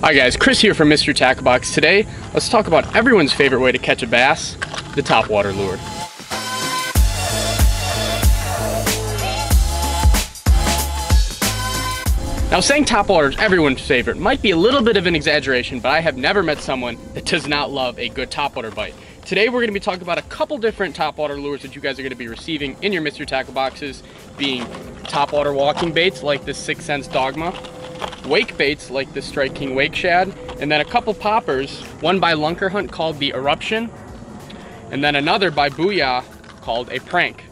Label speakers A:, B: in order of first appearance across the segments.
A: Hi guys, Chris here from Mystery Tackle Box. Today, let's talk about everyone's favorite way to catch a bass, the topwater lure. Now saying topwater is everyone's favorite might be a little bit of an exaggeration, but I have never met someone that does not love a good topwater bite. Today we're going to be talking about a couple different topwater lures that you guys are going to be receiving in your Mystery Tackle Boxes, being topwater walking baits like the 6 Cents Dogma, wake baits like the Strike King Wake Shad, and then a couple poppers, one by Lunker Hunt called the Eruption, and then another by Booyah called a Prank.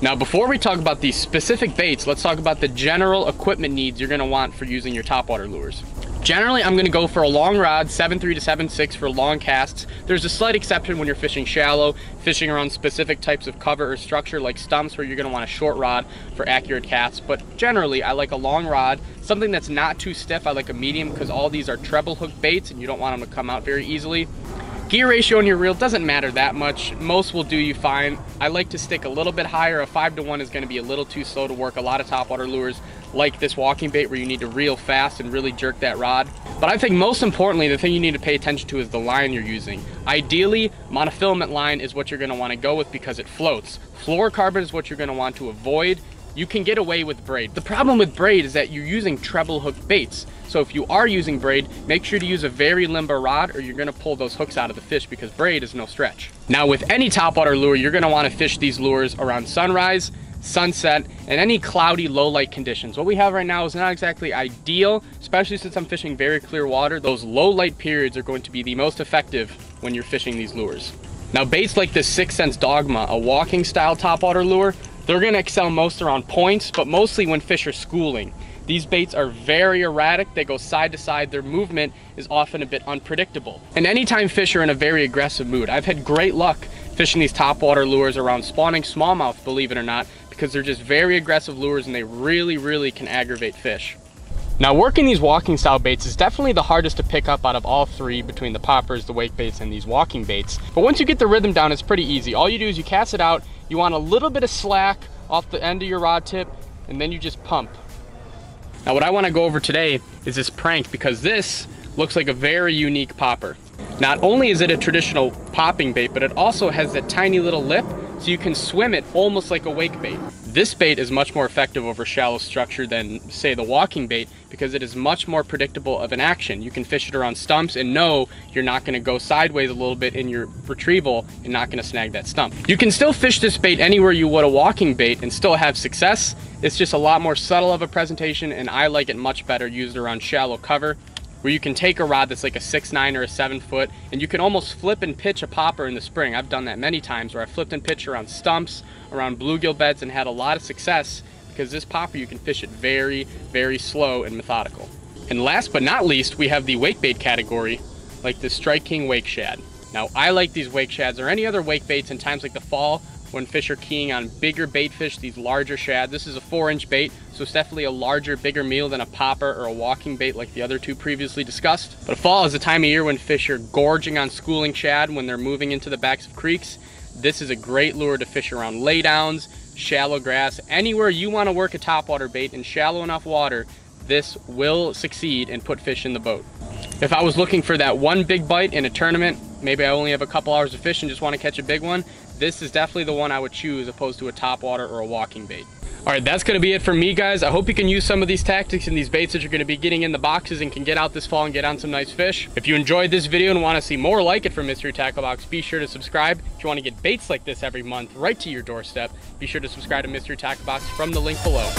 A: Now before we talk about these specific baits, let's talk about the general equipment needs you're going to want for using your topwater lures. Generally, I'm going to go for a long rod, 7.3 to 7.6 for long casts. There's a slight exception when you're fishing shallow, fishing around specific types of cover or structure like stumps where you're going to want a short rod for accurate casts. But generally, I like a long rod, something that's not too stiff. I like a medium because all these are treble hook baits and you don't want them to come out very easily. Gear ratio on your reel doesn't matter that much. Most will do you fine. I like to stick a little bit higher. A 5-to-1 is going to be a little too slow to work a lot of topwater lures like this walking bait where you need to reel fast and really jerk that rod. But I think most importantly, the thing you need to pay attention to is the line you're using. Ideally, monofilament line is what you're going to want to go with because it floats. Fluorocarbon is what you're going to want to avoid. You can get away with braid. The problem with braid is that you're using treble hook baits. So if you are using braid, make sure to use a very limber rod or you're gonna pull those hooks out of the fish because braid is no stretch. Now with any topwater lure, you're gonna wanna fish these lures around sunrise, sunset, and any cloudy low light conditions. What we have right now is not exactly ideal, especially since I'm fishing very clear water. Those low light periods are going to be the most effective when you're fishing these lures. Now baits like this 6 Cents Dogma, a walking style topwater lure, they're gonna excel most around points, but mostly when fish are schooling. These baits are very erratic, they go side to side, their movement is often a bit unpredictable. And anytime fish are in a very aggressive mood, I've had great luck fishing these topwater lures around spawning smallmouth, believe it or not, because they're just very aggressive lures and they really can aggravate fish. Now working these walking style baits is definitely the hardest to pick up out of all three between the poppers, the wake baits, and these walking baits. But once you get the rhythm down, it's pretty easy. All you do is you cast it out, you want a little bit of slack off the end of your rod tip, and then you just pump. Now what I want to go over today is this Prank because this looks like a very unique popper. Not only is it a traditional popping bait, but it also has that tiny little lip so you can swim it almost like a wake bait. This bait is much more effective over shallow structure than say the walking bait because it is much more predictable of an action. You can fish it around stumps and know you're not going to go sideways a little bit in your retrieval and not going to snag that stump. You can still fish this bait anywhere you would a walking bait and still have success. It's just a lot more subtle of a presentation and I like it much better used around shallow cover where you can take a rod that's like a 6'9" or a 7 foot and you can almost flip and pitch a popper in the spring. I've done that many times where I flipped and pitched around stumps, around bluegill beds and had a lot of success because this popper you can fish it very slow and methodical. And last but not least, we have the wake bait category like the Strike King Wake Shad. Now I like these wake shads or any other wake baits in times like the fall when fish are keying on bigger bait fish, these larger shad. This is a 4-inch bait, so it's definitely a larger, bigger meal than a popper or a walking bait like the other two previously discussed. But fall is the time of year when fish are gorging on schooling shad when they're moving into the backs of creeks. This is a great lure to fish around laydowns, shallow grass, anywhere you want to work a topwater bait in shallow enough water, this will succeed and put fish in the boat. If I was looking for that one big bite in a tournament, maybe I only have a couple hours of fish and just want to catch a big one, this is definitely the one I would choose opposed to a topwater or a walking bait. All right, that's going to be it for me, guys. I hope you can use some of these tactics and these baits that you're going to be getting in the boxes and can get out this fall and get on some nice fish. If you enjoyed this video and want to see more like it from Mystery Tackle Box, be sure to subscribe. If you want to get baits like this every month right to your doorstep, be sure to subscribe to Mystery Tackle Box from the link below.